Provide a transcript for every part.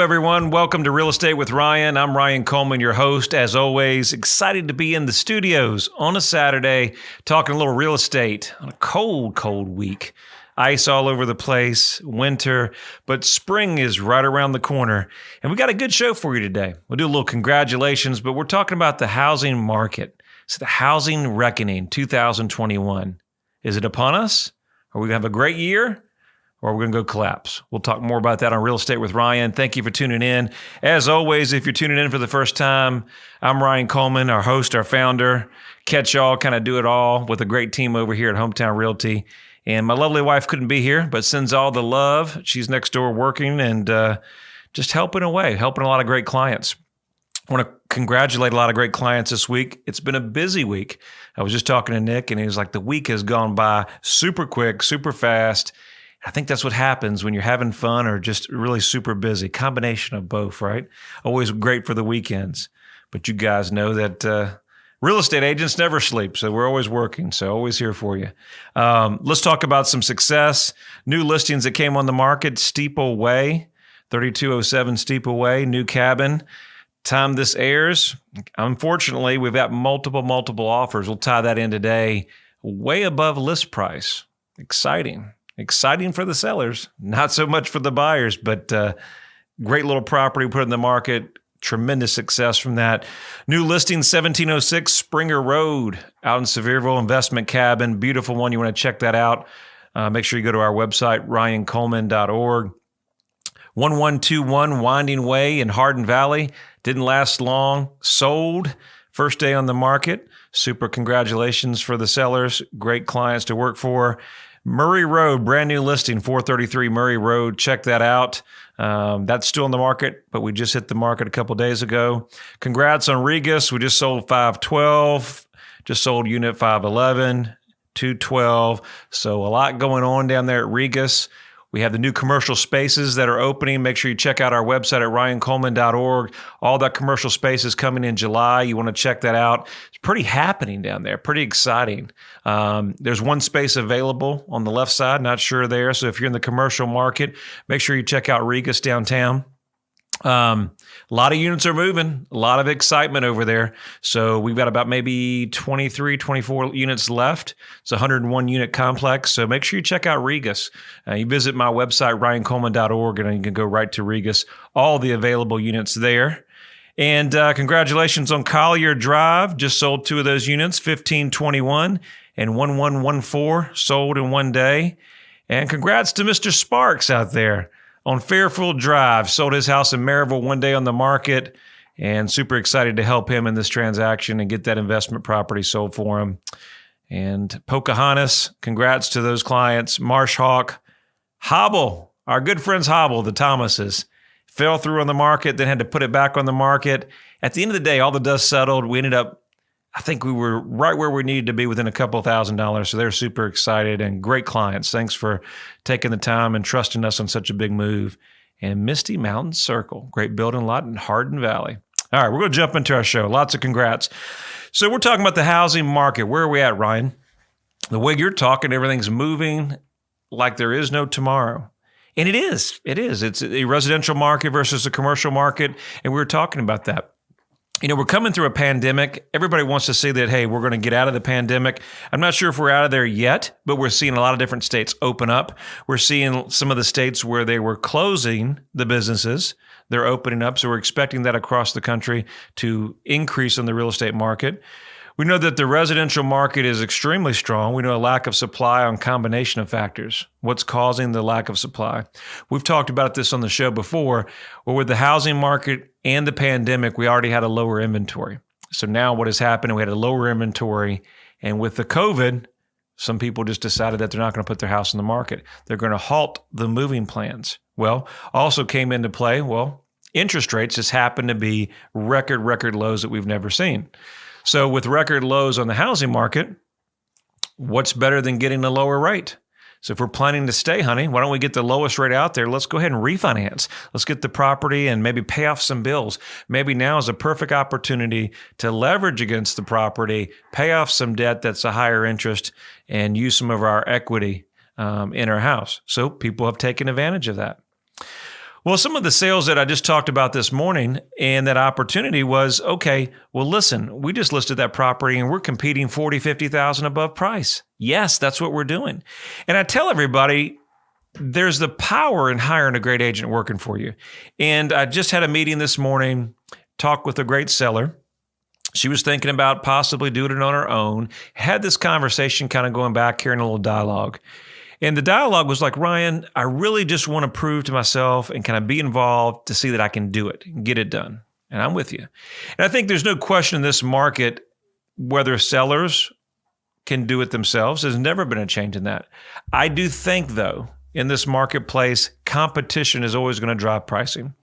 everyone. Welcome to Real Estate with Ryan. I'm Ryan Coleman, your host. As always, excited to be in the studios on a Saturday, talking a little real estate on a cold, cold week. Ice all over the place, winter, but spring is right around the corner. And we got a good show for you today. We'll do a little congratulations, but we're talking about the housing market. It's the housing reckoning 2021. Is it upon us? Are we going to have a great year? Or we're going to go collapse. We'll talk more about that on Real Estate with Ryan. Thank you for tuning in. As always, if you're tuning in for the first time, I'm Ryan Coleman, our host, our founder. Catch y'all, kind of do it all with a great team over here at Hometown Realty. And my lovely wife couldn't be here, but sends all the love. She's next door working and just helping away, helping a lot of great clients. I want to congratulate a lot of great clients this week. It's been a busy week. I was just talking to Nick, and he was like, the week has gone by super quick, super fast. I think that's what happens when you're having fun or just really super busy. Combination of both, right? Always great for the weekends. But you guys know that real estate agents never sleep, so we're always working, so always here for you. Let's talk about some success. New listings that came on the market, Steeple Way, 3207 Steeple Way, new cabin. Time this airs, unfortunately, we've got multiple offers. We'll tie that in today, way above list price. Exciting for the sellers, not so much for the buyers, but great little property put in the market. Tremendous success from that. New listing, 1706 Springer Road out in Sevierville, investment cabin. Beautiful one. You want to check that out. Make sure you go to our website, ryancoleman.org. 1121 Winding Way in Hardin Valley. Didn't last long. Sold. First day on the market. Super congratulations for the sellers. Great clients to work for. Murray Road, brand new listing, 433 Murray Road. Check that out. That's still in the market, but we just hit the market a couple days ago. Congrats on Regus. We just sold 512, just sold unit 511, 212. So a lot going on down there at Regus. We have the new commercial spaces that are opening. Make sure you check out our website at ryancoleman.org. All that commercial space is coming in July. You want to check that out. It's pretty happening down there, pretty exciting. There's one space available on the left side, not sure there. So if you're in the commercial market, make sure you check out Regus downtown. A lot of units are moving, a lot of excitement over there. So we've got about maybe 23, 24 units left. It's a 101 unit complex. So make sure you check out Regus. You visit my website, ryancoleman.org, and you can go right to Regus, all the available units there. And congratulations on Collier Drive. Just sold two of those units, 1521 and 1114, sold in one day. And congrats to Mr. Sparks out there on Fairfield Drive. Sold his house in Maryville one day on the market, and super excited to help him in this transaction and get that investment property sold for him. And Pocahontas, congrats to those clients. Marsh Hawk, Hobble, our good friends Hobble, the Thomases, fell through on the market, then had to put it back on the market. At the end of the day, all the dust settled. We ended up, I think we were right where we needed to be, within a couple $1,000s. So they're super excited and great clients. Thanks for taking the time and trusting us on such a big move. And Misty Mountain Circle, great building lot in Hardin Valley. All right, we're going to jump into our show. Lots of congrats. So we're talking about the housing market. Where are we at, Ryan? The way you're talking, everything's moving like there is no tomorrow. And it is. It's a residential market versus a commercial market. And we were talking about that. You know, we're coming through a pandemic. Everybody wants to see that, hey, we're going to get out of the pandemic. I'm not sure if we're out of there yet, but we're seeing a lot of different states open up. We're seeing some of the states where they were closing the businesses, they're opening up. So we're expecting that across the country to increase in the real estate market. We know that the residential market is extremely strong. We know a lack of supply on combination of factors. What's causing the lack of supply? We've talked about this on the show before, where with the housing market and the pandemic, we already had a lower inventory. So now what has happened, we had a lower inventory. And with the COVID, some people just decided that they're not going to put their house on the market. They're going to halt the moving plans. Well, also came into play, interest rates just happen to be record lows that we've never seen. So with record lows on the housing market, what's better than getting a lower rate? So if we're planning to stay, honey, why don't we get the lowest rate out there? Let's go ahead and refinance. Let's get the property and maybe pay off some bills. Maybe now is a perfect opportunity to leverage against the property, pay off some debt that's a higher interest, and use some of our equity in our house. So people have taken advantage of that. Well, some of the sales that I just talked about this morning and that opportunity was, okay, well, listen, we just listed that property and we're competing 40, 50,000 above price. Yes, that's what we're doing. And I tell everybody, there's the power in hiring a great agent working for you. And I just had a meeting this morning, talked with a great seller. She was thinking about possibly doing it on her own, had this conversation kind of going back here in a little dialogue. And the dialogue was like, Ryan, I really just want to prove to myself and kind of be involved to see that I can do it and get it done. And I'm with you. And I think there's no question in this market whether sellers can do it themselves. There's never been a change in that. I do think, though, in this marketplace, competition is always going to drive pricing.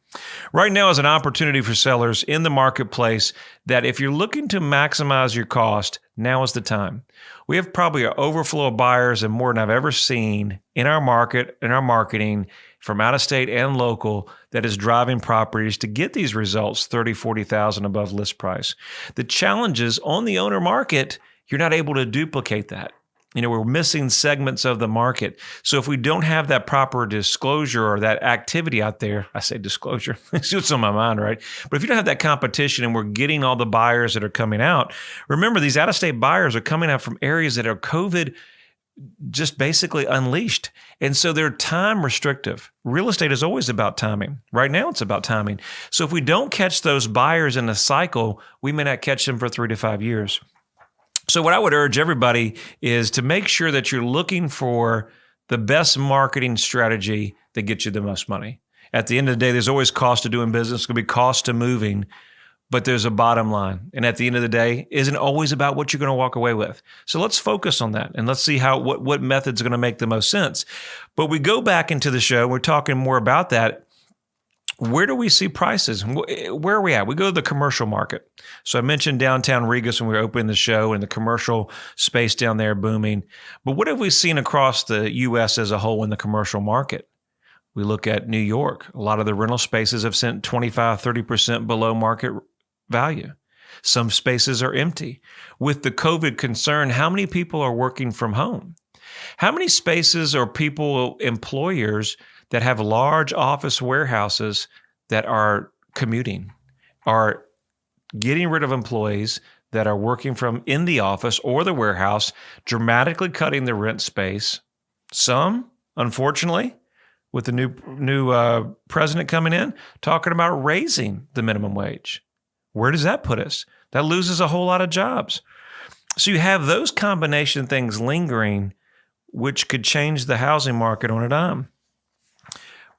Right now is an opportunity for sellers in the marketplace that if you're looking to maximize your cost, now is the time. We have probably an overflow of buyers and more than I've ever seen in our market, in our marketing from out of state and local that is driving properties to get these results 30, 40,000 above list price. The challenges on the owner market, you're not able to duplicate that. We're missing segments of the market. So if we don't have that proper disclosure or that activity out there, I say disclosure, it's what's on my mind, right? But if you don't have that competition and we're getting all the buyers that are coming out, remember these out-of-state buyers are coming out from areas that are COVID just basically unleashed. And so they're time restrictive. Real estate is always about timing. Right now it's about timing. So if we don't catch those buyers in a cycle, we may not catch them for 3 to 5 years. So what I would urge everybody is to make sure that you're looking for the best marketing strategy that gets you the most money. At the end of the day, there's always cost to doing business. It's going to be cost to moving, but there's a bottom line. And at the end of the day, isn't always about what you're going to walk away with. So let's focus on that and let's see what method's going to make the most sense. But we go back into the show. We're talking more about that. Where do we see prices? Where are we at? We go to the commercial market. So I mentioned downtown Regas when we were opening the show and the commercial space down there booming. But what have we seen across the U.S. as a whole in the commercial market? We look at New York. A lot of the rental spaces have sent 25, 30% below market value. Some spaces are empty. With the COVID concern, how many people are working from home? How many spaces are people, employers, that have large office warehouses that are commuting, are getting rid of employees that are working from in the office or the warehouse, dramatically cutting the rent space. Some, unfortunately, with the new president coming in, talking about raising the minimum wage. Where does that put us? That loses a whole lot of jobs. So you have those combination things lingering, which could change the housing market on a dime.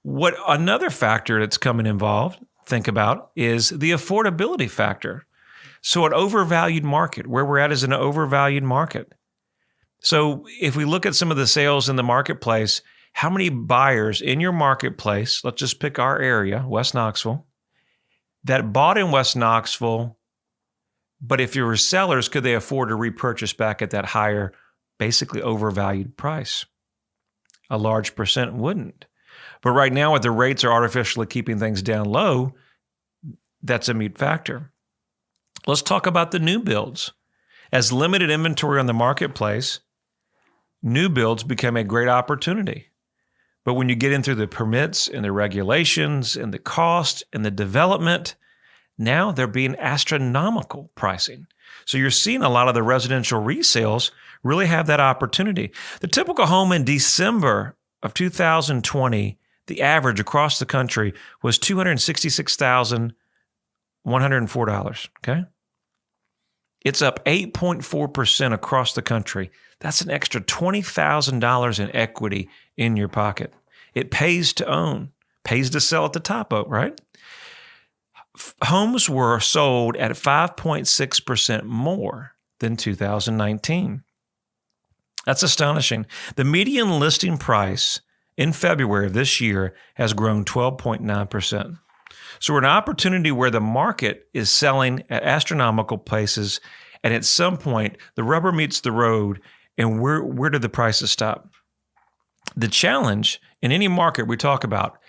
What another factor that's coming involved, think about, is the affordability factor. So an overvalued market, where we're at is an overvalued market. So if we look at some of the sales in the marketplace, how many buyers in your marketplace, let's just pick our area, West Knoxville, that bought in West Knoxville, but if you were sellers, could they afford to repurchase back at that higher, basically overvalued price? A large percent wouldn't. But right now, with the rates are artificially keeping things down low, that's a mute factor. Let's talk about the new builds. As limited inventory on the marketplace, new builds become a great opportunity. But when you get in through the permits and the regulations and the cost and the development, now they're being astronomical pricing. So you're seeing a lot of the residential resales really have that opportunity. The typical home in December of 2020, the average across the country was $266,104, okay? It's up 8.4% across the country. That's an extra $20,000 in equity in your pocket. It pays to own, pays to sell at the top of, right? Homes were sold at 5.6% more than 2019. That's astonishing. The median listing price in February of this year has grown 12.9%. So we're in an opportunity where the market is selling at astronomical places, and at some point, the rubber meets the road, and where do the prices stop? The challenge in any market we talk about,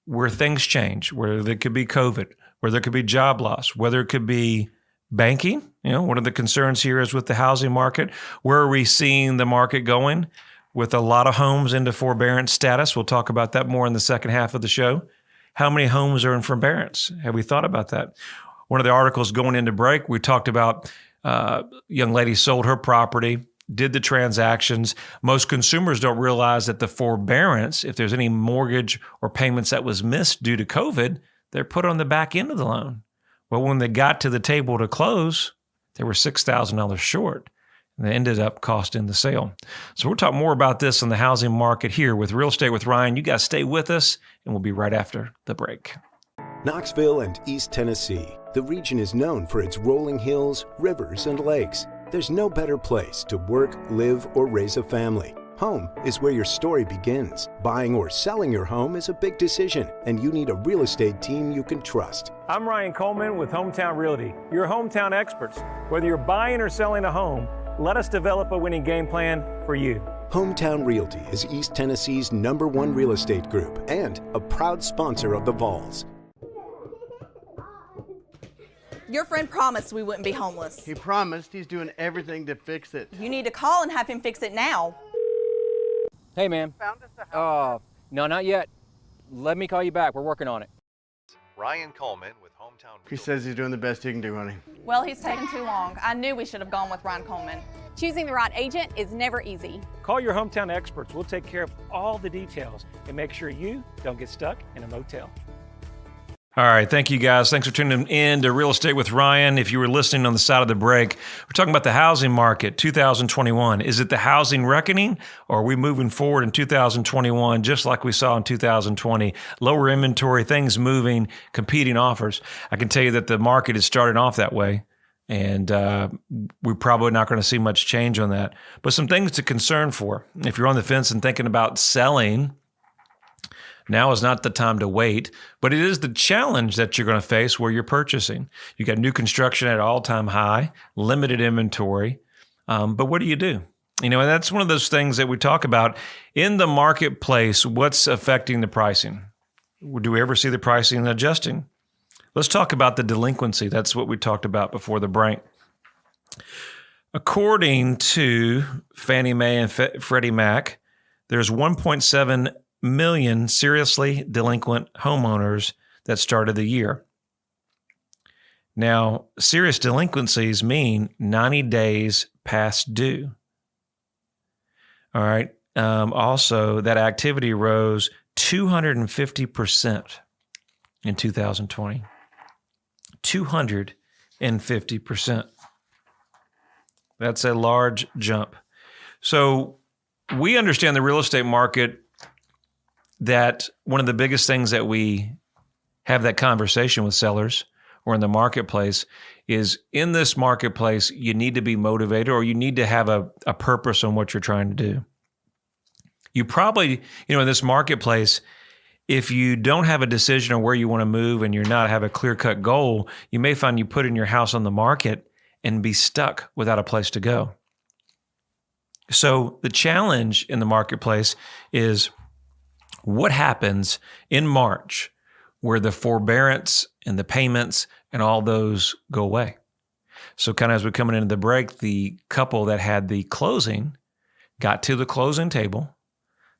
where things change, where there could be COVID, where there could be job loss, whether it could be banking. One of the concerns here is with the housing market. Where are we seeing the market going? With a lot of homes into forbearance status. We'll talk about that more in the second half of the show. How many homes are in forbearance? Have we thought about that? One of the articles going into break, we talked about young lady sold her property, did the transactions. Most consumers don't realize that the forbearance, if there's any mortgage or payments that was missed due to COVID, they're put on the back end of the loan. Well, when they got to the table to close, they were $6,000 short, and they ended up costing the sale. So we'll talk more about this in the housing market here with Real Estate with Ryan. You guys stay with us, and we'll be right after the break. Knoxville and East Tennessee. The region is known for its rolling hills, rivers, and lakes. There's no better place to work, live, or raise a family. Home is where your story begins. Buying or selling your home is a big decision, and you need a real estate team you can trust. I'm Ryan Coleman with Hometown Realty, your hometown experts. Whether you're buying or selling a home, let us develop a winning game plan for you. Hometown Realty is East Tennessee's #1 real estate group and a proud sponsor of the Vols. Your friend promised we wouldn't be homeless. He promised. He's doing everything to fix it. You need to call and have him fix it now. Hey, man. Found us a house. No, not yet. Let me call you back. We're working on it. Ryan Coleman with Hometown He says he's doing the best he can do, honey. Well, he's taking too long. I knew we should have gone with Ryan Coleman. Choosing the right agent is never easy. Call your hometown experts. We'll take care of all the details and make sure you don't get stuck in a motel. All right. Thank you, guys. Thanks for tuning in to Real Estate with Ryan. If you were listening on the side of the break, we're talking about the housing market, 2021. Is it the housing reckoning, or are we moving forward in 2021 just like we saw in 2020? Lower inventory, things moving, competing offers. I can tell you that the market is starting off that way, and we're probably not going to see much change on that. But some things to concern for. If you're on the fence and thinking about selling, now is not the time to wait, but it is the challenge that you're going to face where you're purchasing. You got new construction at an all-time high, limited inventory, but what do? And that's one of those things that we talk about in the marketplace. What's affecting the pricing? Do we ever see the pricing adjusting? Let's talk about the delinquency. That's what we talked about before the break. According to Fannie Mae and Freddie Mac, there's 1.7 million seriously delinquent homeowners that started the year. Now, serious delinquencies mean 90 days past due. All right. Also, that activity rose 250% in 2020. 250%. That's a large jump. So we understand the real estate market, that one of the biggest things that we have that conversation with sellers or in the marketplace is, in this marketplace, you need to be motivated, or you need to have a purpose on what you're trying to do. You probably, in this marketplace, if you don't have a decision on where you want to move and you're not have a clear-cut goal, you may find you put in your house on the market and be stuck without a place to go. So the challenge in the marketplace is, what happens in March where the forbearance and the payments and all those go away? So kind of as we're coming into the break, the couple that had the closing got to the closing table.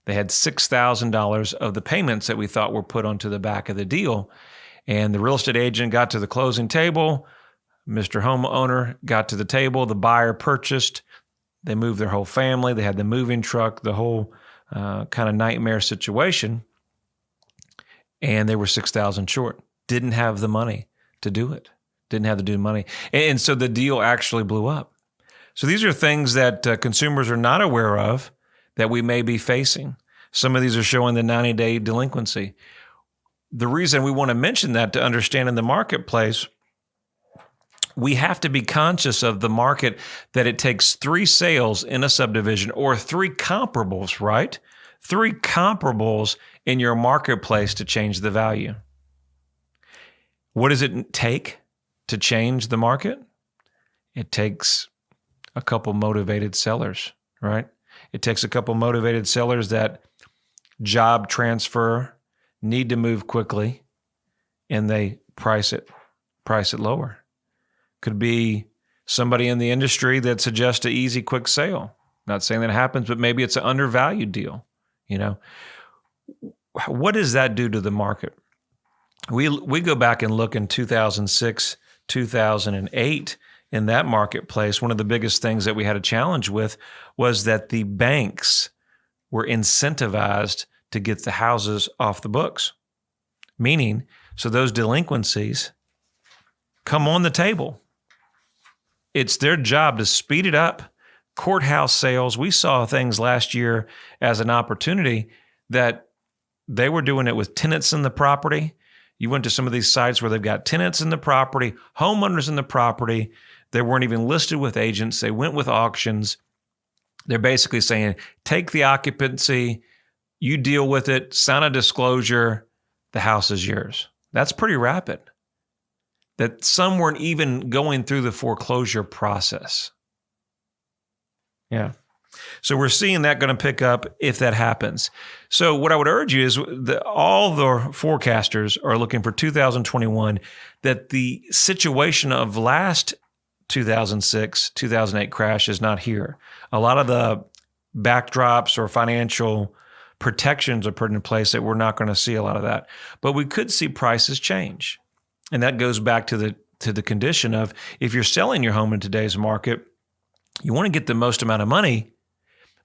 They had $6,000 of the payments that we thought were put onto the back of the deal. And the real estate agent got to the closing table. Mr. Homeowner got to the table. The buyer purchased. They moved their whole family. They had the moving truck, the whole kind of nightmare situation, and they were $6,000 short. Didn't have the money to do it. Didn't have to do money, and so the deal actually blew up. So these are things that consumers are not aware of that we may be facing. Some of these are showing the 90-day delinquency. The reason we want to mention that, to understand in the marketplace, we have to be conscious of the market, that it takes 3 sales in a subdivision, or 3 comparables, right? 3 comparables in your marketplace to change the value. What does it take to change the market? It takes a couple motivated sellers, right? It takes a couple motivated sellers that job transfer, need to move quickly, and they price it lower. Could be somebody in the industry that suggests an easy, quick sale. Not saying that happens, but maybe it's an undervalued deal. What does that do to the market? We go back and look in 2006, 2008 in that marketplace. One of the biggest things that we had a challenge with was that the banks were incentivized to get the houses off the books. Meaning, so those delinquencies come on the table. It's their job to speed it up. Courthouse sales, we saw things last year as an opportunity that they were doing it with tenants in the property. You went to some of these sites where they've got tenants in the property, homeowners in the property. They weren't even listed with agents. They went with auctions. They're basically saying, take the occupancy, you deal with it, sign a disclosure, the house is yours. That's pretty rapid. That some weren't even going through the foreclosure process. Yeah. So we're seeing that going to pick up if that happens. So what I would urge you is that all the forecasters are looking for 2021, that the situation of last 2006, 2008 crash is not here. A lot of the backdrops or financial protections are put in place that we're not going to see a lot of that. But we could see prices change. And that goes back to the condition of, if you're selling your home in today's market, you want to get the most amount of money,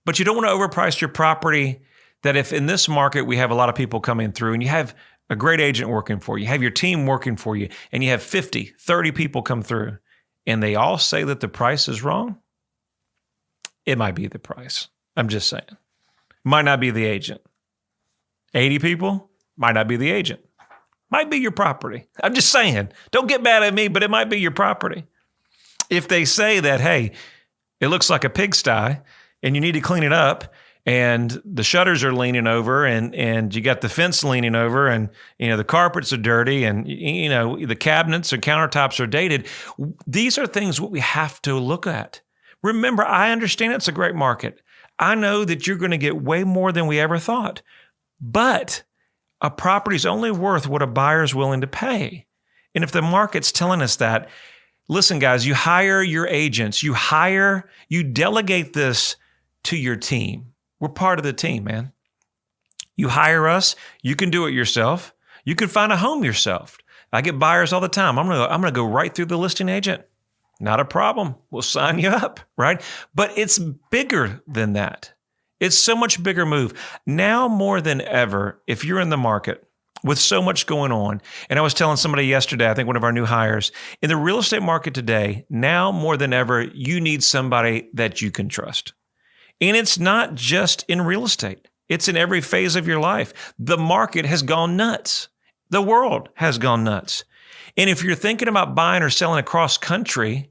but you don't want to overprice your property. That if in this market we have a lot of people coming through and you have a great agent working for you, you have your team working for you, and you have 50, 30 people come through and they all say that the price is wrong, it might be the price. I'm just saying. Might not be the agent. 80 people, might not be the agent. Might be your property. I'm just saying, don't get mad at me, but it might be your property. If they say that, hey, it looks like a pigsty and you need to clean it up, and the shutters are leaning over and you got the fence leaning over, and the carpets are dirty, and the cabinets or countertops are dated. These are things what we have to look at. Remember, I understand it's a great market. I know that you're going to get way more than we ever thought. But a property's only worth what a buyer's willing to pay. And if the market's telling us that, listen, guys, you hire your agents, you delegate this to your team. We're part of the team, man. You hire us, you can do it yourself. You can find a home yourself. I get buyers all the time. I'm gonna go right through the listing agent. Not a problem. We'll sign you up, right? But it's bigger than that. It's so much bigger move. Now more than ever, if you're in the market with so much going on, and I was telling somebody yesterday, I think one of our new hires, in the real estate market today, now more than ever, you need somebody that you can trust. And it's not just in real estate. It's in every phase of your life. The market has gone nuts. The world has gone nuts. And if you're thinking about buying or selling across country,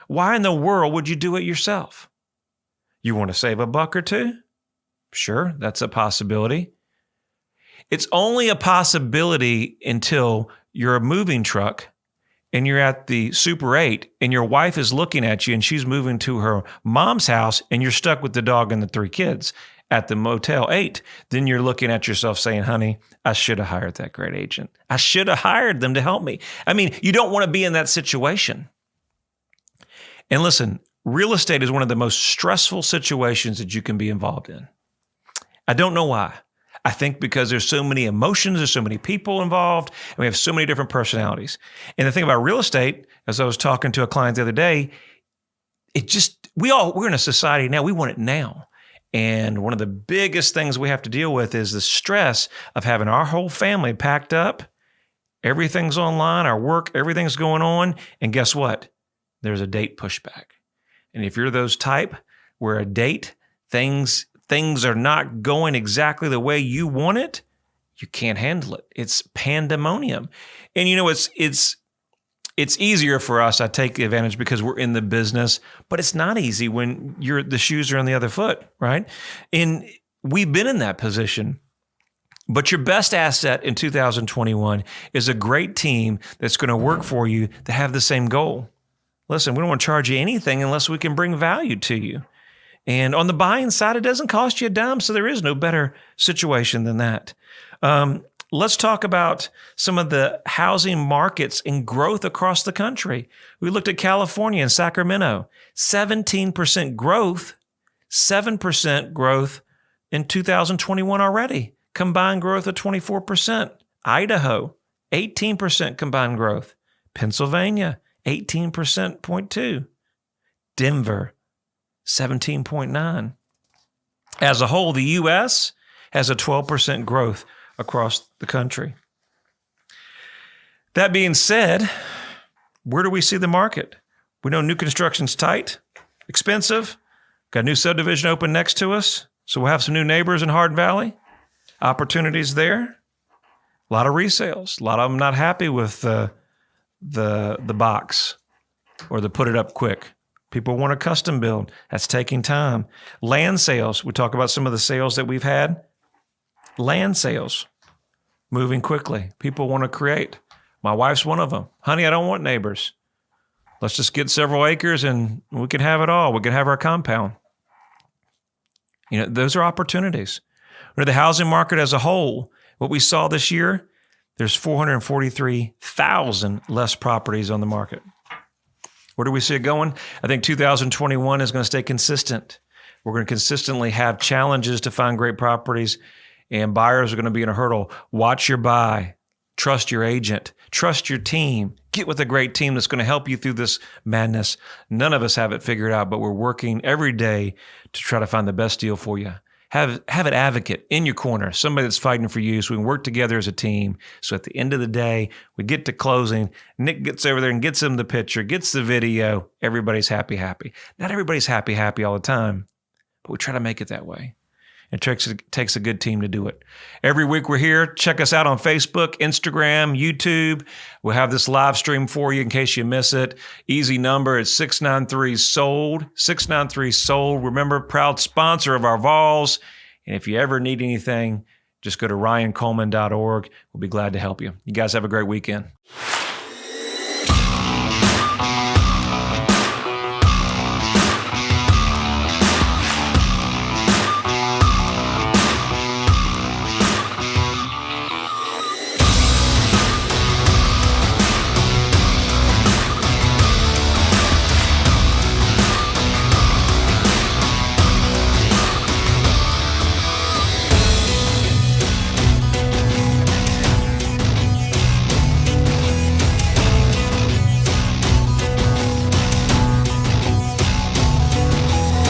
why in the world would you do it yourself? You want to save a buck or two? Sure, that's a possibility. It's only a possibility until you're a moving truck and you're at the Super 8 and your wife is looking at you and she's moving to her mom's house and you're stuck with the dog and the 3 kids at the Motel 8. Then you're looking at yourself saying, honey, I should have hired that great agent. I should have hired them to help me. I mean, you don't want to be in that situation. And listen, real estate is one of the most stressful situations that you can be involved in. I don't know why. I think because there's so many emotions, there's so many people involved, and we have so many different personalities. And the thing about real estate, as I was talking to a client the other day, we're in a society now, we want it now. And one of the biggest things we have to deal with is the stress of having our whole family packed up. Everything's online, our work, everything's going on. And guess what? There's a date pushback. And if you're those type where a date, things are not going exactly the way you want it, you can't handle it. It's pandemonium. And it's easier for us. I take advantage because we're in the business, but it's not easy when the shoes are on the other foot, right? And we've been in that position. But your best asset in 2021 is a great team that's going to work for you to have the same goal. Listen, we don't want to charge you anything unless we can bring value to you. And on the buying side, it doesn't cost you a dime, so there is no better situation than that. Let's talk about some of the housing markets and growth across the country. We looked at California and Sacramento, 17% growth, 7% growth in 2021 already. Combined growth of 24%. Idaho, 18% combined growth. Pennsylvania, 18.2%. Denver, 17.9%. As a whole, the U.S. has a 12% growth across the country. That being said, where do we see the market? We know new construction's tight, expensive. Got a new subdivision open next to us, so we'll have some new neighbors in Hardin Valley. Opportunities there. A lot of resales. A lot of them not happy with the box or the put it up quick. People want a custom build. That's taking time. Land sales. We talk about some of the sales that we've had. Land sales. Moving quickly. People want to create. My wife's one of them. Honey, I don't want neighbors. Let's just get several acres and we can have it all. We can have our compound. You know, those are opportunities. For the housing market as a whole, what we saw this year, there's 443,000 less properties on the market. Where do we see it going? I think 2021 is going to stay consistent. We're going to consistently have challenges to find great properties, and buyers are going to be in a hurdle. Watch your buy. Trust your agent. Trust your team. Get with a great team that's going to help you through this madness. None of us have it figured out, but we're working every day to try to find the best deal for you. Have an advocate in your corner, somebody that's fighting for you so we can work together as a team. So at the end of the day, we get to closing. Nick gets over there and gets them the picture, gets the video. Everybody's happy. Not everybody's happy all the time, but we try to make it that way. It takes a good team to do it. Every week we're here. Check us out on Facebook, Instagram, YouTube. We'll have this live stream for you in case you miss it. Easy number is 693-SOLD. 693-SOLD. Remember, proud sponsor of our Vols. And if you ever need anything, just go to ryancoleman.org. We'll be glad to help you. You guys have a great weekend.